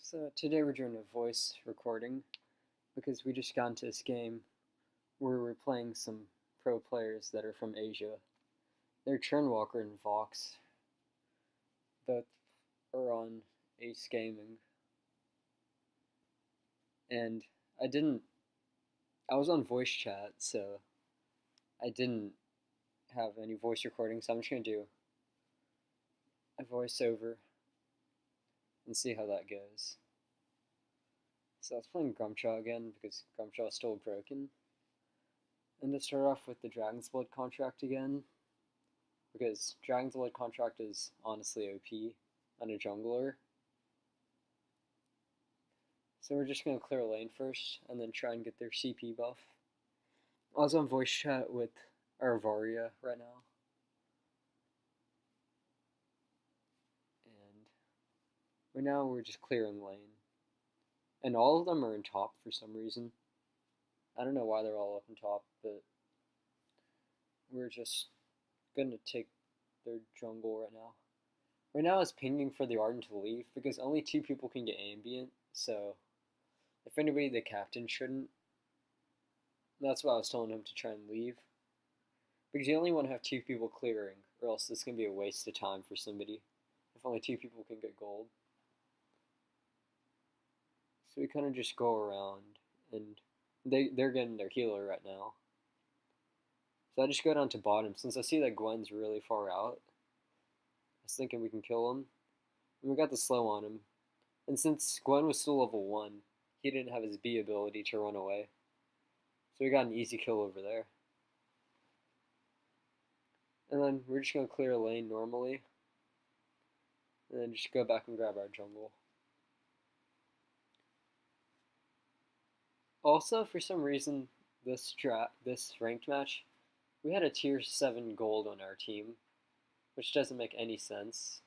So today we're doing a voice recording because we just got into this game where we're playing some pro players that are from Asia. They're Churnwalker and Vox. Both are on Ace Gaming. And I was on voice chat, so I didn't have any voice recording, so I'm just going to do a voiceover and see how that goes. So I was playing Grumshaw again because Grumshaw is still broken. And to start off with the Dragon's Blood contract again, because Dragon's Blood contract is honestly OP on a jungler. So we're just going to clear a lane first, and then try and get their CP buff. I was on voice chat with our Varia right now. And right now we're just clearing lane. And all of them are in top for some reason. I don't know why they're all up in top, but we're just going to take their jungle right now. Right now it's pinging for the Arden to leave because only 2 people can get ambient, so if anybody, the captain shouldn't. That's why I was telling him to try and leave. Because you only want to have 2 people clearing, or else it's going to be a waste of time for somebody if only 2 people can get gold. So we kind of just go around, and they're getting their healer right now. So I just go down to bottom, since I see that Gwen's really far out. I was thinking we can kill him. And we got the slow on him. And since Gwen was still level 1, he didn't have his B ability to run away. So we got an easy kill over there. And then we're just going to clear a lane normally. And then just go back and grab our jungle. Also, for some reason, this ranked match, we had a tier 7 gold on our team, which doesn't make any sense.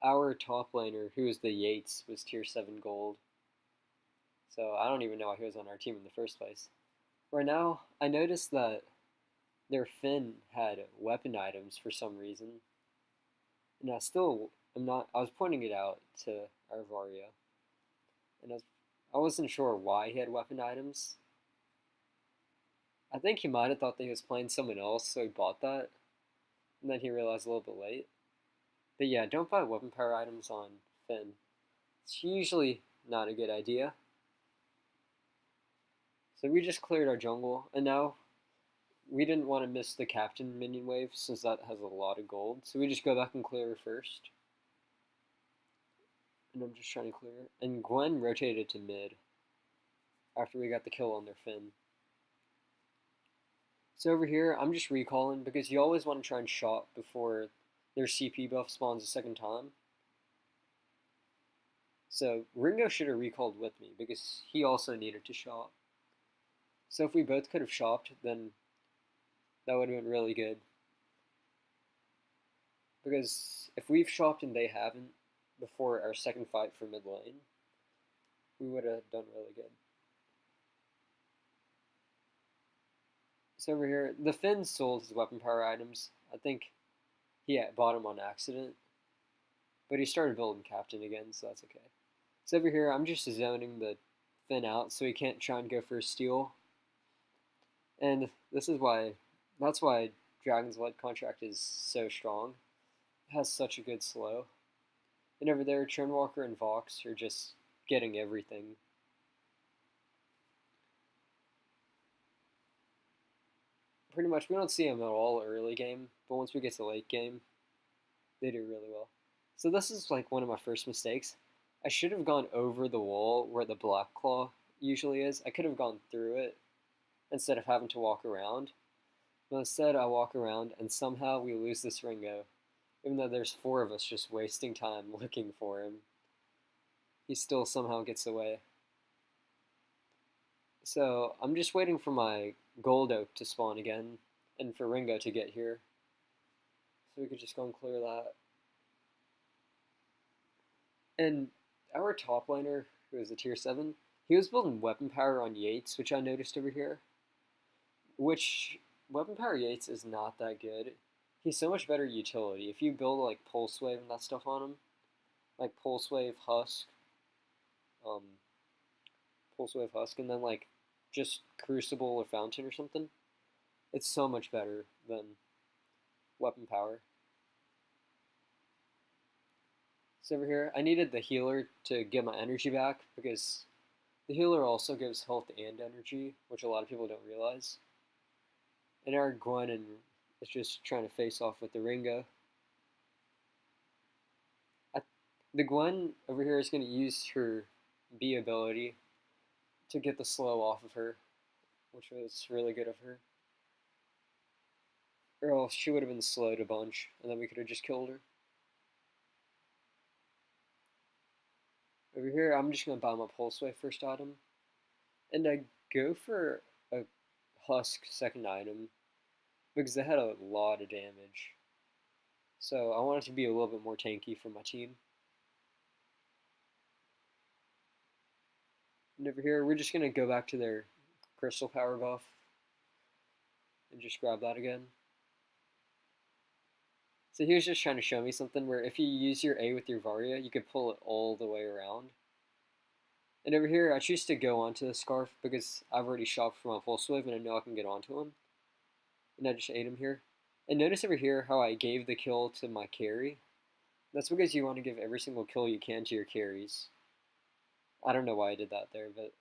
Our top laner, who is the Yates, was tier 7 gold. So I don't even know why he was on our team in the first place. Right now, I noticed that their Finn had weapon items for some reason. And I was pointing it out to our Varia. And I wasn't sure why he had weapon items. I think he might have thought that he was playing someone else, so he bought that. And then he realized a little bit late. But yeah, don't buy weapon power items on Finn. It's usually not a good idea. So we just cleared our jungle, and now we didn't want to miss the captain minion wave since that has a lot of gold. So we just go back and clear first. And I'm just trying to clear. And Gwen rotated to mid after we got the kill on their Finn. So over here, I'm just recalling because you always want to try and shop before their CP buff spawns a second time. So Ringo should have recalled with me because he also needed to shop. So if we both could have shopped, then that would have been really good. Because if we've shopped and they haven't before our second fight for mid lane, we would have done really good. So over here, the Finn sold his weapon power items. I think he bought them on accident. But he started building captain again, so that's okay. So over here, I'm just zoning the Finn out so he can't try and go for a steal. And that's why Dragon's Blood contract is so strong. It has such a good slow. And over there, Churnwalker and Vox are just getting everything. Pretty much, we don't see them at all early game, but once we get to late game, they do really well. So this is like one of my first mistakes. I should have gone over the wall where the Black Claw usually is. I could have gone through it instead of having to walk around. But instead, I walk around, and somehow we lose this Ringo. Even though there's 4 of us just wasting time looking for him. He still somehow gets away. So I'm just waiting for my Gold Oak to spawn again, and for Ringo to get here. So we could just go and clear that. And our top laner, who is a tier 7, he was building weapon power on Yates, which I noticed over here. Which, weapon power Yates is not that good. He's so much better utility. If you build like Pulse Wave and that stuff on him, like Pulse Wave, Husk, Pulse Wave Husk, and then like just Crucible or Fountain or something. It's so much better than Weapon Power. So over here, I needed the healer to get my energy back because the healer also gives health and energy, which a lot of people don't realize. And our Gwen is just trying to face off with the Ringo. The Gwen over here is going to use her B ability to get the slow off of her, which was really good of her. Or else she would have been slowed a bunch, and then we could have just killed her. Over here, I'm just going to buy my Pulse Wave first item. And I go for a Husk second item because they had a lot of damage. So I want it to be a little bit more tanky for my team. And over here, we're just going to go back to their Crystal Power buff and just grab that again. So he was just trying to show me something where if you use your A with your Varia, you could pull it all the way around. And over here, I choose to go onto the Scarf because I've already shopped for my Pulse Wave and I know I can get onto him. And I just ate him here. And notice over here how I gave the kill to my carry. That's because you want to give every single kill you can to your carries. I don't know why I did that there, but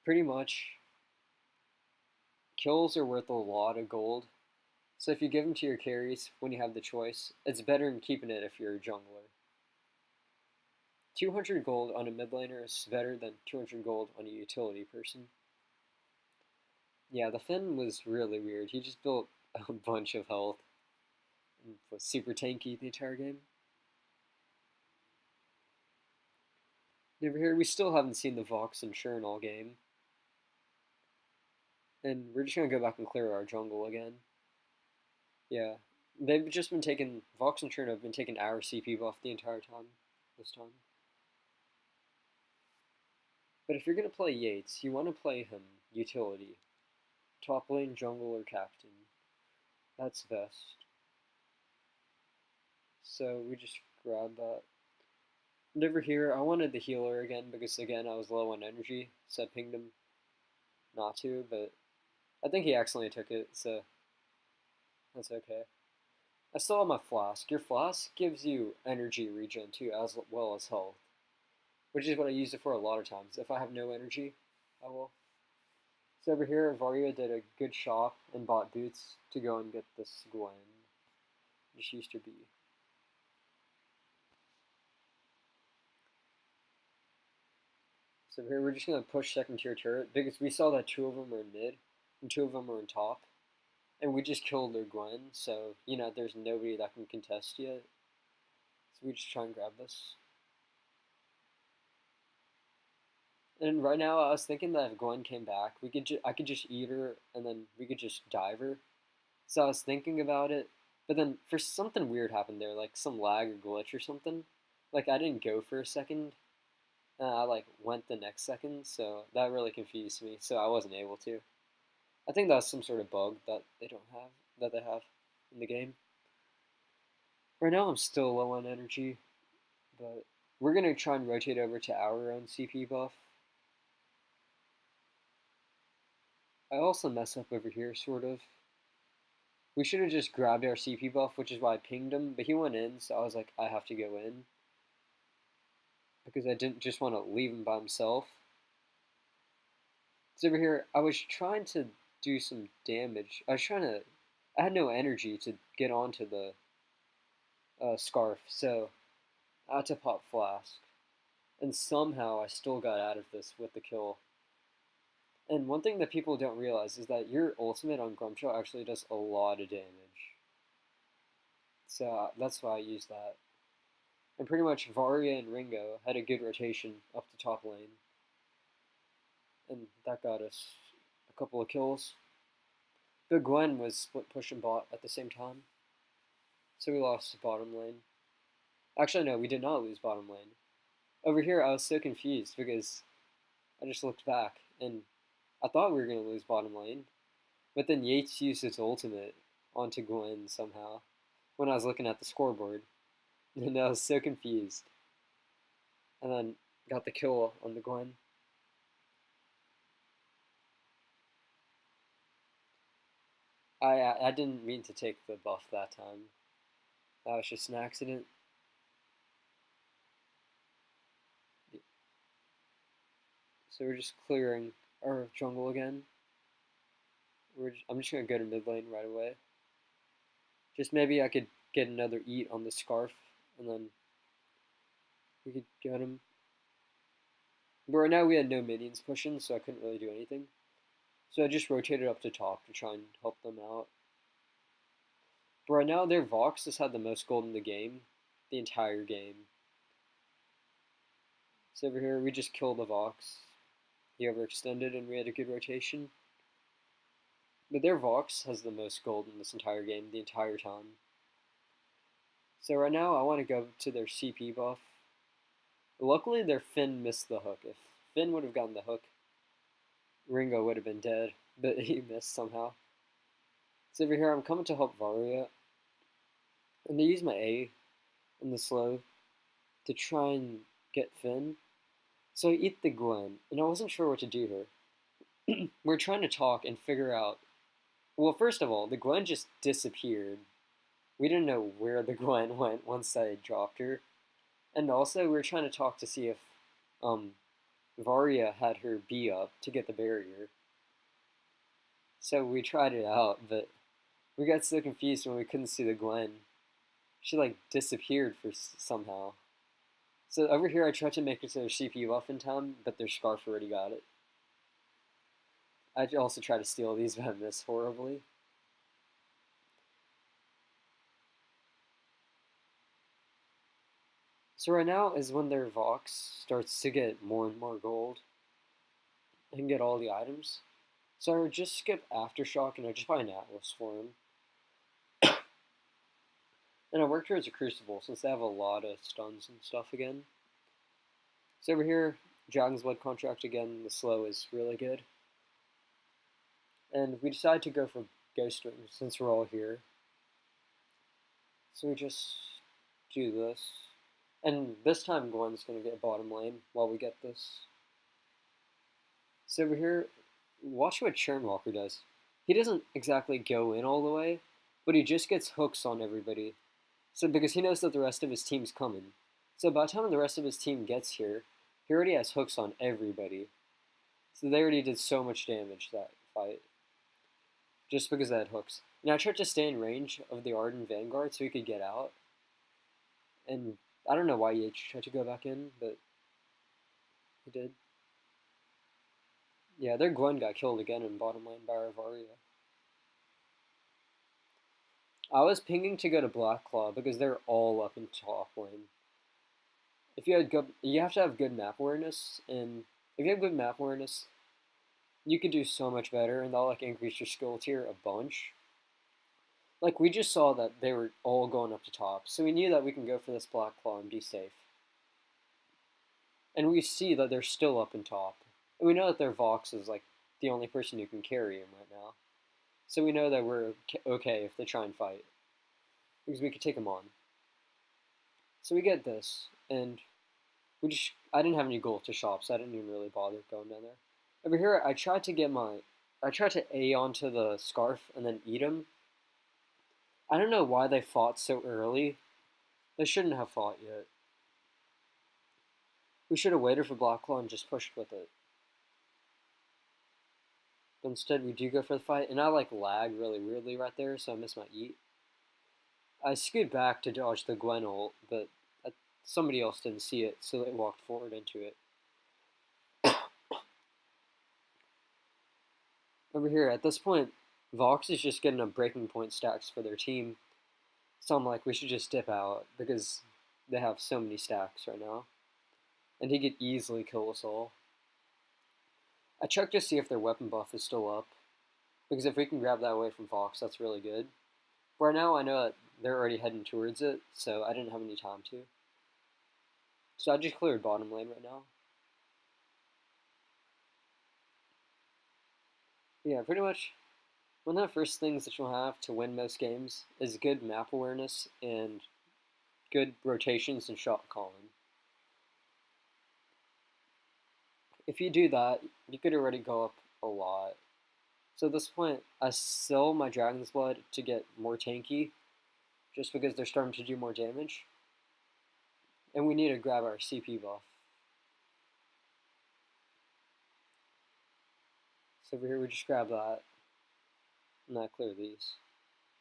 pretty much kills are worth a lot of gold. So if you give them to your carries when you have the choice, it's better than keeping it if you're a jungler. 200 gold on a mid laner is better than 200 gold on a utility person. Yeah, the Finn was really weird. He just built a bunch of health and was super tanky the entire game. Over here, we still haven't seen the Vox and Churn all game. And we're just going to go back and clear our jungle again. Yeah, they've just been taking, Vox and Churn have been taking our CP buff the entire time, this time. But if you're going to play Yates, you want to play him utility. Top lane, jungle, or captain. That's best. So we just grab that. And over here, I wanted the healer again because, again, I was low on energy, so I pinged him not to, but I think he accidentally took it, so that's okay. I still have my flask. Your flask gives you energy regen too, as well as health, which is what I use it for a lot of times. If I have no energy, I will. So over here, Varia did a good shop and bought boots to go and get this Gwen. Just used her B. So here we're just going to push second tier turret because we saw that 2 of them were in mid and 2 of them were in top. And we just killed their Gwen, so, you know, there's nobody that can contest yet. So we just try and grab this. And right now, I was thinking that if Gwen came back, I could just eat her, and then we could just dive her. So I was thinking about it, but then for something weird happened there, like some lag or glitch or something. Like, I didn't go for a second, I, like, went the next second, so that really confused me, so I wasn't able to. I think that's some sort of bug that they have in the game. Right now I'm still low on energy, but we're going to try and rotate over to our own CP buff. I also mess up over here, sort of. We should have just grabbed our CP buff, which is why I pinged him, but he went in, so I was like, I have to go in. Because I didn't just want to leave him by himself. So over here, I was trying to do some damage. I had no energy to get onto the Scarf, so I had to pop Flask. And somehow I still got out of this with the kill. And one thing that people don't realize is that your ultimate on Grumshaw actually does a lot of damage. So that's why I used that. And pretty much Varia and Ringo had a good rotation up to top lane. And that got us a couple of kills. But Gwen was split push and bot at the same time. So we lost bottom lane. Actually, no, we did not lose bottom lane. Over here, I was so confused because I just looked back and I thought we were going to lose bottom lane. But then Yates used his ultimate onto Gwen somehow when I was looking at the scoreboard. And I was so confused. And then Got the kill on the Gwen. I didn't mean to take the buff that time. That was just an accident. So we're just clearing our jungle again. I'm just gonna go to mid lane right away. Just maybe I could get another eat on the scarf, and then we could get him. But right now we had no minions pushing, so I couldn't really do anything. So I just rotated up to top to try and help them out. But right now their Vox has had the most gold in the game, the entire game. So over here we just killed the Vox. He overextended and we had a good rotation. But their Vox has the most gold in this entire game, the entire time. So right now I want to go to their CP buff. Luckily their Finn missed the hook. If Finn would have gotten the hook, Ringo would have been dead, but he missed somehow. So over here I'm coming to help Varia. And they use my A in the slow to try and get Finn. So I eat the Gwen, and I wasn't sure what to do here. We're trying to talk and figure out. Well, first of all, the Gwen just disappeared. We didn't know where the Gwen went once I dropped her. And also, we were trying to talk to see if Varia had her B up to get the barrier. So we tried it out, but we got so confused when we couldn't see the Gwen. She like disappeared for somehow. So over here I tried to make it to their CP buff in time, but their scarf already got it. I also tried to steal these, but I missed horribly. So right now is when their Vox starts to get more and more gold and get all the items. So I would just skip Aftershock and I just buy an Atlas for him. And I work towards a Crucible since they have a lot of stuns and stuff again. So over here, Dragon's Blood contract again, the slow is really good. And we decide to go for Ghost Wing since we're all here. So we just do this. And this time Gwen's going to get bottom lane while we get this. So over here, watch what Churnwalker does. He doesn't exactly go in all the way, but he just gets hooks on everybody. So because he knows that the rest of his team's coming. So by the time the rest of his team gets here, he already has hooks on everybody. So they already did so much damage that fight. Just because they had hooks. Now I tried to stay in range of the Arden Vanguard so he could get out. And I don't know why he tried to go back in, but he did. Yeah, their Gwen got killed again in bottom lane by Varia. I was pinging to go to Black Claw because they're all up in top lane. If you had good, you have to have good map awareness, and if you have good map awareness, you could do so much better, and that'll like increase your skill tier a bunch. Like we just saw that they were all going up to top, so we knew that we can go for this Black Claw and be safe. And we see that they're still up in top, and we know that their Vox is like the only person who can carry him right now. So we know that we're okay if they try and fight, because we could take them on. So we get this, and I didn't have any gold to shop, so I didn't even really bother going down there. Over here, I tried to A onto the scarf and then eat him. I don't know why they fought so early. They shouldn't have fought yet. We should have waited for Black Claw and just pushed with it. But instead, we do go for the fight, and I like lag really weirdly right there, so I missed my eat. I scoot back to dodge the Gwen ult, but somebody else didn't see it, so they walked forward into it. Over here, at this point, Vox is just getting up breaking point stacks for their team, so I'm like, we should just dip out, because they have so many stacks right now. And he could easily kill us all. I checked to see if their weapon buff is still up, because if we can grab that away from Vox, that's really good. But right now, I know that they're already heading towards it, so I didn't have any time to. So I just cleared bottom lane right now. Yeah, pretty much one of the first things that you'll have to win most games is good map awareness and good rotations and shot calling. If you do that, you could already go up a lot. So at this point, I sell my Dragon's Blood to get more tanky, just because they're starting to do more damage. And we need to grab our CP buff. So over here, we just grab that, and I clear these.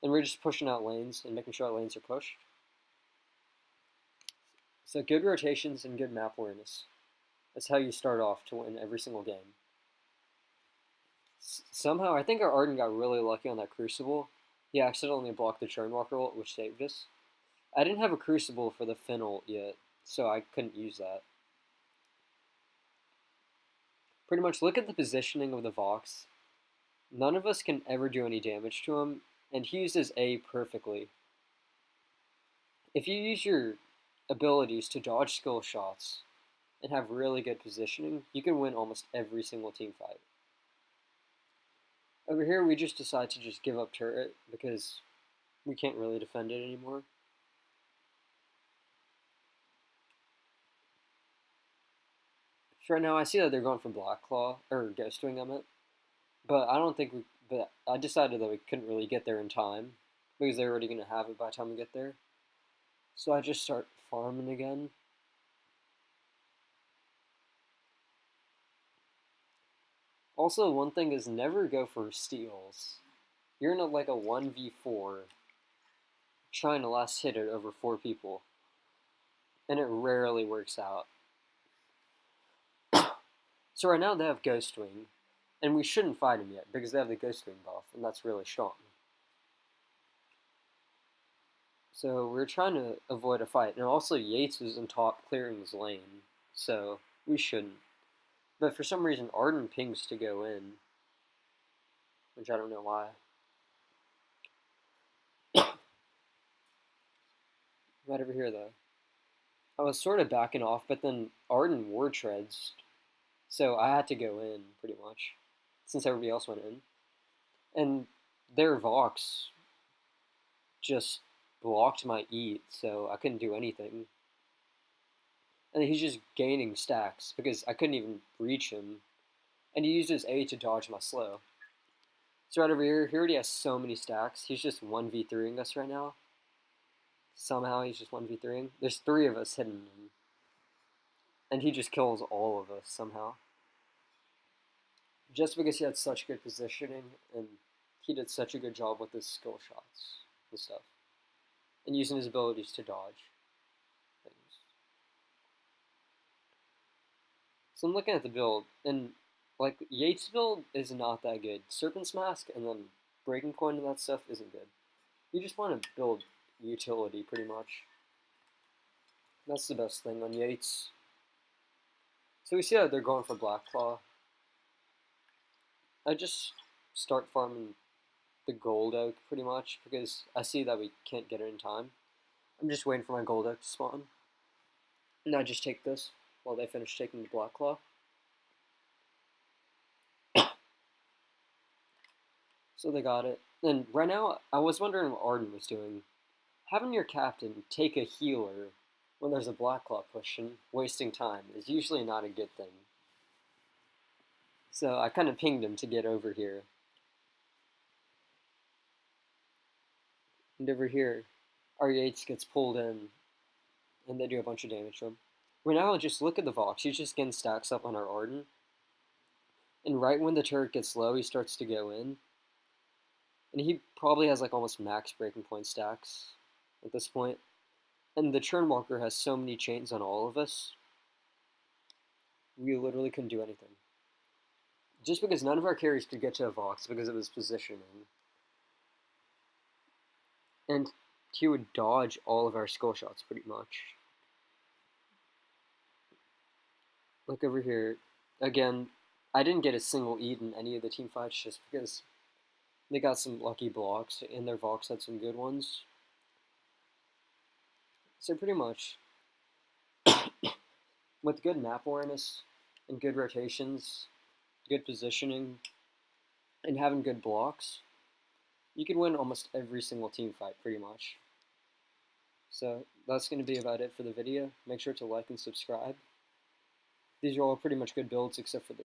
And we're just pushing out lanes and making sure our lanes are pushed. So good rotations and good map awareness. That's how you start off to win every single game. Somehow, I think our Arden got really lucky on that Crucible. He accidentally blocked the Churnwalker ult, which saved us. I didn't have a Crucible for the Finn ult yet, so I couldn't use that. Pretty much look at the positioning of the Vox. None of us can ever do any damage to him, and he uses A perfectly. If you use your abilities to dodge skill shots and have really good positioning, you can win almost every single team fight. Over here, we just decide to just give up turret because we can't really defend it anymore. So right now, I see that they're going for Black Claw, or Ghostwing, I meant. But I don't think but I decided that we couldn't really get there in time because they're already going to have it by the time we get there. So I just start farming again. Also, one thing is never go for steals. You're in like a 1v4 trying to last hit it over 4 people. And it rarely works out. So right now they have Ghostwing. And we shouldn't fight him yet because they have the Ghostwing buff. And that's really strong. So we're trying to avoid a fight. And also Yates was in top clearing his lane. So we shouldn't. But for some reason Arden pings to go in. Which I don't know why. Right over here though. I was sort of backing off, but then Arden ward treads. So I had to go in pretty much. Since everybody else went in. And their Vox just blocked my eat, so I couldn't do anything. And he's just gaining stacks because I couldn't even reach him. And he used his A to dodge my slow. So right over here, he already has so many stacks. He's just 1v3ing us right now. Somehow he's just 1v3ing. There's 3 of us hitting him. And he just kills all of us somehow. Just because he had such good positioning and he did such a good job with his skill shots and stuff. And using his abilities to dodge things. So I'm looking at the build, and like Yates' build is not that good. Serpent's Mask and then Breaking Point and that stuff isn't good. You just want to build utility pretty much. That's the best thing on Yates. So we see how they're going for Black Claw. I just start farming the Gold Oak pretty much because I see that we can't get it in time. I'm just waiting for my Gold Oak to spawn. And I just take this while they finish taking the Black Claw. So they got it. And right now, I was wondering what Arden was doing. Having your captain take a healer when there's a Black Claw pushing, wasting time, is usually not a good thing. So I kind of pinged him to get over here. And over here, our Yates gets pulled in, and they do a bunch of damage to him. Right now, just look at the Vox. He's just getting stacks up on our Arden. And right when the turret gets low, he starts to go in. And he probably has like almost max Breaking Point stacks at this point. And the Churnwalker has so many chains on all of us. We literally couldn't do anything. Just because none of our carries could get to a Vox because of his positioning. And he would dodge all of our skill shots pretty much. Look over here. Again, I didn't get a single eat in any of the team fights just because they got some lucky blocks and their Vox had some good ones. So pretty much, with good map awareness and good rotations, good positioning, and having good blocks, you can win almost every single team fight pretty much. So that's going to be about it for the video. Make sure to like and subscribe. These are all pretty much good builds except for the